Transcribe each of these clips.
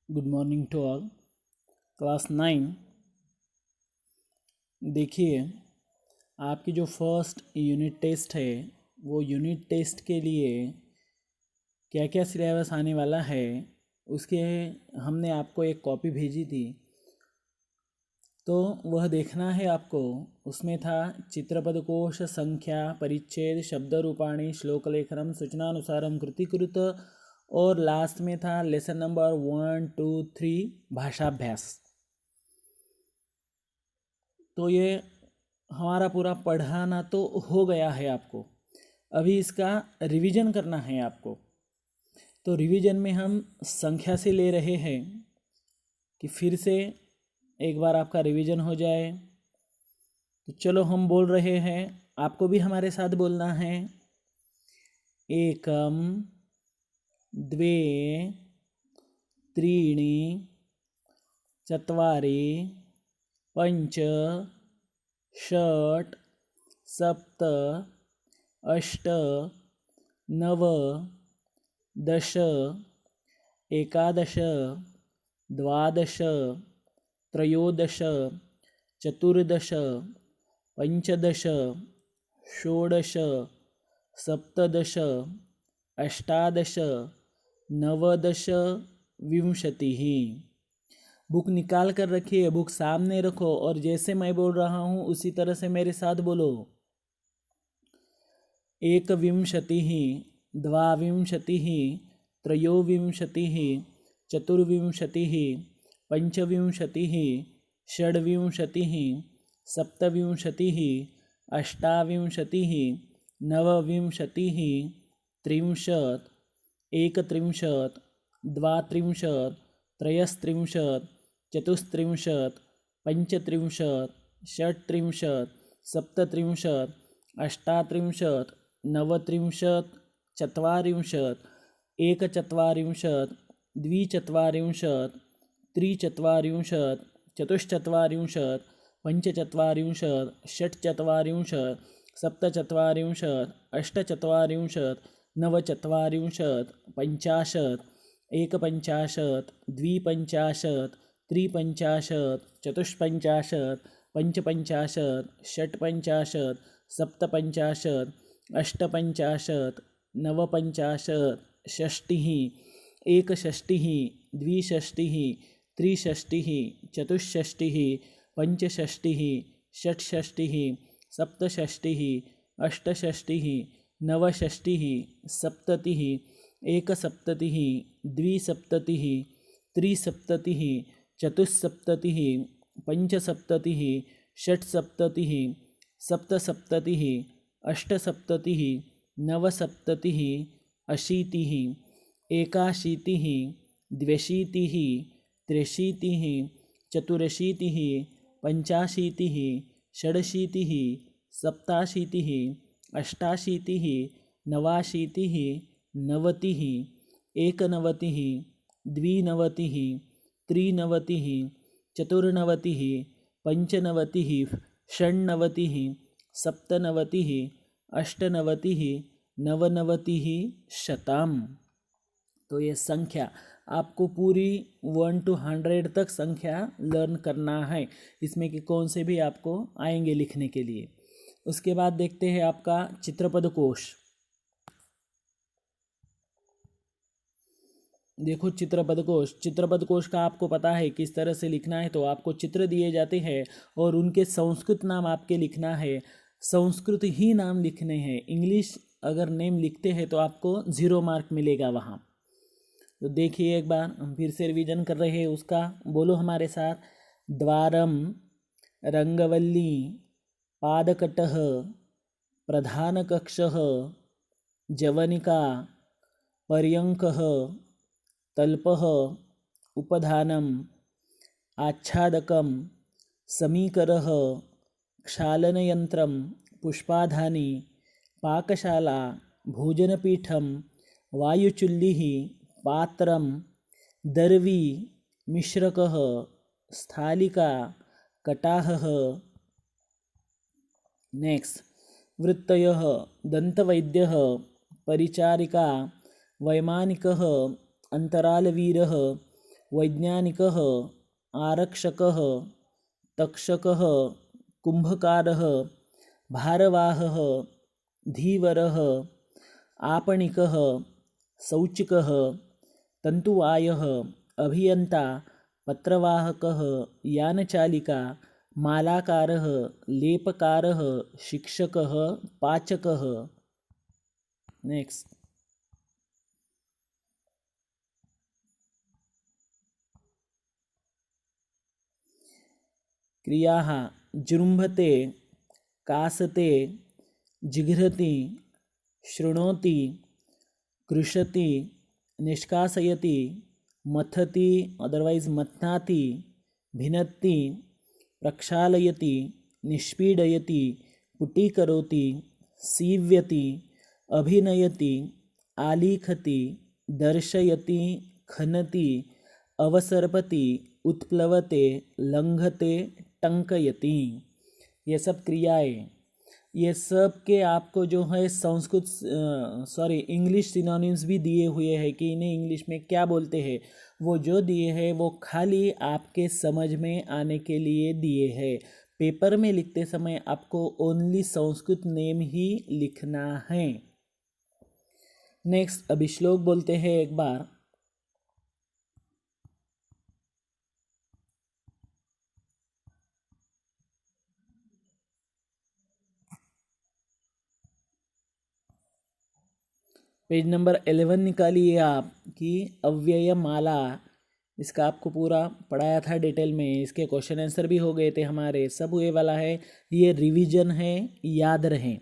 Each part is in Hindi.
Good morning to all. Class 9। देखिए, आपकी जो फर्स्ट यूनिट टेस्ट है वो यूनिट टेस्ट के लिए क्या क्या सिलेबस आने वाला है उसके हमने आपको एक कॉपी भेजी थी, तो वह देखना है आपको। उसमें था चित्रपद कोश, संख्या, परिच्छेद, शब्द रूपाणी, श्लोक लेखनम, सूचनानुसारम, कृतिकृत और लास्ट में था लेसन नंबर 1, 2, 3 भाषाभ्यास। तो ये हमारा पूरा पढ़ाना तो हो गया है आपको, अभी इसका रिवीजन करना है आपको। तो रिवीजन में हम संख्या से ले रहे हैं कि फिर से एक बार आपका रिवीजन हो जाए। तो चलो हम बोल रहे हैं, आपको भी हमारे साथ बोलना है। एकम, द्वे, त्रीणि, चत्वारि, पंच, षट्, सप्त, अष्ट, नव, दश, एकादश, द्वादश, त्रयोदश, चतुर्दश, पंचदश, षोडश, सप्तदश, अष्टादश, नवदश, विंशतिः। बुक निकाल कर रखिए, बुक सामने रखो और जैसे मैं बोल रहा हूँ उसी तरह से मेरे साथ बोलो। एकविंशतिः, द्वाविंशतिः, त्रयोविंशतिः, चतुर्विंशतिः, पंचविंशतिः, षड्विंशतिः, सप्तविंशतिः, अष्टाविंशतिः, नवविंशतिः, त्रिंशत्, एकत्रिंशत्, द्वात्रिंशत्, त्रयस्त्रिंशत्, चतुस्त्रिंशत्, पंचत्रिंशत्, षट्त्रिंशत्, सप्तत्रिंशत्, अष्टात्रिंशत्, नवत्रिंशत्, चत्वारिंशत्, एकचत्वारिंशत्, द्विचत्वारिंशत्, त्रिचत्वारिंशत्, चतुश्चत्वारिंशत्, पञ्चचत्वारिंशत्, षट्चत्वारिंशत्, सप्तचत्वारिंशत्, अष्टचत्वारिंशत्, नवचत्वारिंशत्, पञ्चाशत्, एकपञ्चाशत्, द्विपञ्चाशत्, त्रिपञ्चाशत्, चतुष्पञ्चाशत्, पञ्चपञ्चाशत्, षट्पञ्चाशत्, सप्तपञ्चाशत्, अष्टपञ्चाशत्, नवपञ्चाशत्, षष्टिः, एकषष्टिः, द्विषष्टिः, त्रिषष्टिः, चतुष्षष्टिः, पञ्चषष्टिः, षट्षष्टिः, सप्तषष्टिः, अष्टषष्टिः, नवषष्टिः, सप्ततिः, एकसप्ततिः, द्विसप्ततिः, त्रिसप्ततिः, चतुस्सप्ततिः, पंचसप्ततिः, षट्सप्ततिः, सप्तसप्ततिः, अष्टसप्ततिः, नवसप्ततिः, अशीतिः, एकाशीतिः, द्व्यशीतिः, त्र्यशीतिः, चतुरशीतिः, पञ्चाशीतिः, षडशीतिः, सप्ताशीतिः, अष्टाशीतिः, नवाशीतिः, नवतिः, एकनवतिः, द्विनवतिः, त्रिनवतिः, चतुर्नवतिः, पञ्चनवतिः, षण्णवतिः, सप्तनवतिः, अष्टनवतिः, नवनवतिः, शतम्। तो ये संख्या आपको पूरी 1 to 100 तक संख्या लर्न करना है, इसमें कि कौन से भी आपको आएंगे लिखने के लिए। उसके बाद देखते हैं आपका चित्रपद कोश। देखो, चित्रपद कोश का आपको पता है किस तरह से लिखना है। तो आपको चित्र दिए जाते हैं और उनके संस्कृत नाम आपके लिखना है, संस्कृत ही नाम लिखने हैं। इंग्लिश अगर नेम लिखते हैं तो आपको 0 मार्क मिलेगा वहाँ। तो देखिए, एक बार हम फिर से रिवीजन कर रहे हैं उसका, बोलो हमारे साथ। द्वारम, रंगवल्ली, पादकटः, प्रधानकक्षः, जवनिका, पर्यङ्कः, तल्पः, उपधानम्, आच्छादकं, समीकरः, क्षालनयन्त्रं, पुष्पाधानी, पाकशाला, भोजनपीठं, वायुचुल्लिः, पात्रं, दर्वी, मिश्रकः, स्थालिका, कटाहः। नेक्स्ट, वृत्तयः, दन्तवैद्यः, परिचारिका, वैमानिकः, अंतरालवीरः, वैज्ञानिकः, आरक्षकः, तक्षकः, कुम्भकारः, भारवाहः, धीवरः, आपणिकः, सौचिकः, तन्तुवायः, अभियन्ता, पत्रवाहकः, यानचालिका, मालाकारः, लेपकारः, शिक्षकः, पाचकः। नेक्स्ट। क्रियाः जृम्भते, कासते, जिघ्रति, शृणोति, कृशति, निष्कासयति, मथति अदरवाइज मथनाति, भिनत्ति, प्रक्षालयति, निष्पीडयति, पुटीकरोति, सीव्यति, अभिनयति, आलिखति, दर्शयति, खनति, अवसर्पति, उत्प्लवते, लंघते, टंकयति। ये सब क्रियाएं, ये सब के आपको जो है संस्कृत इंग्लिश सिनोनिम्स भी दिए हुए हैं कि इन्हें इंग्लिश में क्या बोलते हैं। वो जो दिए हैं वो खाली आपके समझ में आने के लिए दिए हैं। पेपर में लिखते समय आपको ओनली संस्कृत नेम ही लिखना है। नेक्स्ट, अभी श्लोक बोलते हैं एक बार। पेज नंबर 11 निकालिए आप कि अव्यय माला, इसका आपको पूरा पढ़ाया था डिटेल में। इसके क्वेश्चन आंसर भी हो गए थे हमारे, सब हुए वाला है। ये रिवीजन है, याद रहे।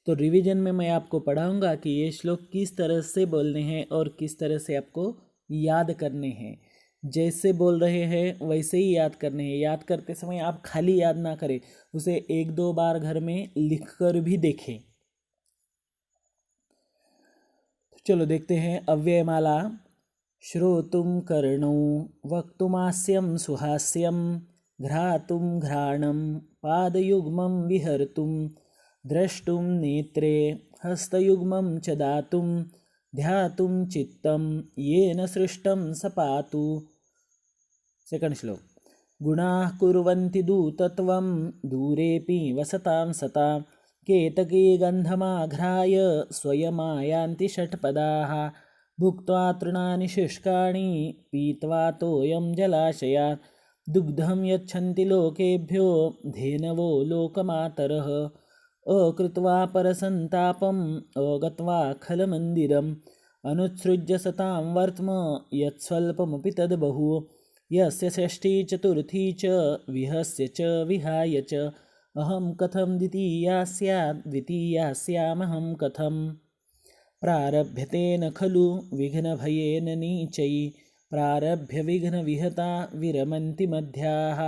तो रिवीजन में मैं आपको पढ़ाऊंगा कि ये श्लोक किस तरह से बोलने हैं और किस तरह से आपको याद करने हैं। जैसे बोल रहे हैं वैसे ही याद करने हैं। याद करते समय आप खाली याद ना करें, उसे 1-2 बार घर में लिख कर भी देखें। चलो देखते हैं अव्ययमाला। श्रोतुं कर्णौ, वक्तुमास्यं सुहास्यं, घ्रातुं घ्राणं, पादयुग्मं विहर्तुं, द्रष्टुं नेत्रे, हस्तयुग्मं च दातुं, ध्यातुं चित्तं, येन सृष्टं स पातु। सेकंड श्लोक। गुणाः कुर्वन्ति दूतत्वं, दूरेऽपि वसतां सता, केतकी गन्धमाघ्राय स्वयमायान्ति षट्पदाः, भुक्त्वा तृणानि शुष्काणि, पीत्वा तोयं जलाशयात्, दुग्धं यच्छन्ति लोकेभ्यो धेनवो लोकमातरः, अकृत्वा परसन्तापम्, अगत्वा खलमन्दिरम्, अनुत्सृज्य सतां वर्त्म, यत्स्वल्पमपि तद्बहु, यस्य षष्ठी चतुर्थी च, विहस्य च विहाय च, अहं कथं द्वितीया स्यात्, द्वितीया स्यामहं कथम्। प्रारभ्यते न खलु विघ्नभयेन नीचैः, प्रारभ्य विघ्नविहता विरमन्ति मध्याः,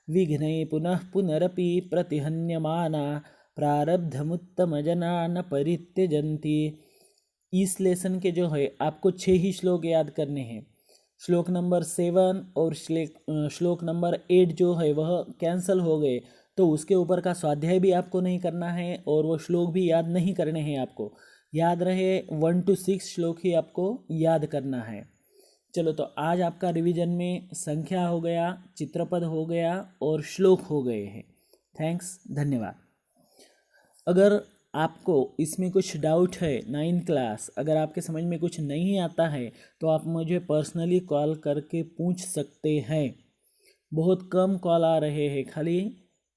विघ्नैः पुनः पुनरपि प्रतिहन्यमाना, प्रारब्धमुत्तमजना न परित्यजन्ति। इस लेसन के जो है आपको 6 ही श्लोक याद करने हैं। श्लोक नंबर 7 और श्लोक नंबर 8 जो है वह कैंसिल हो गए, तो उसके ऊपर का स्वाध्याय भी आपको नहीं करना है और वो श्लोक भी याद नहीं करने हैं आपको। याद रहे 1 to 6 श्लोक ही आपको याद करना है। चलो, तो आज आपका रिवीजन में संख्या हो गया, चित्रपद हो गया और श्लोक हो गए हैं। थैंक्स, धन्यवाद। अगर आपको इसमें कुछ डाउट है 9th क्लास, अगर आपके समझ में कुछ नहीं आता है तो आप मुझे पर्सनली कॉल करके पूछ सकते हैं। बहुत कम कॉल आ रहे हैं, खाली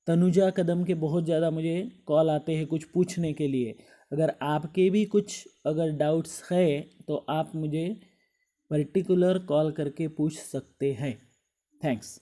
तनुजा कदम के बहुत ज़्यादा मुझे कॉल आते हैं कुछ पूछने के लिए। अगर आपके भी कुछ अगर डाउट्स है तो आप मुझे पर्टिकुलर कॉल करके पूछ सकते हैं। थैंक्स।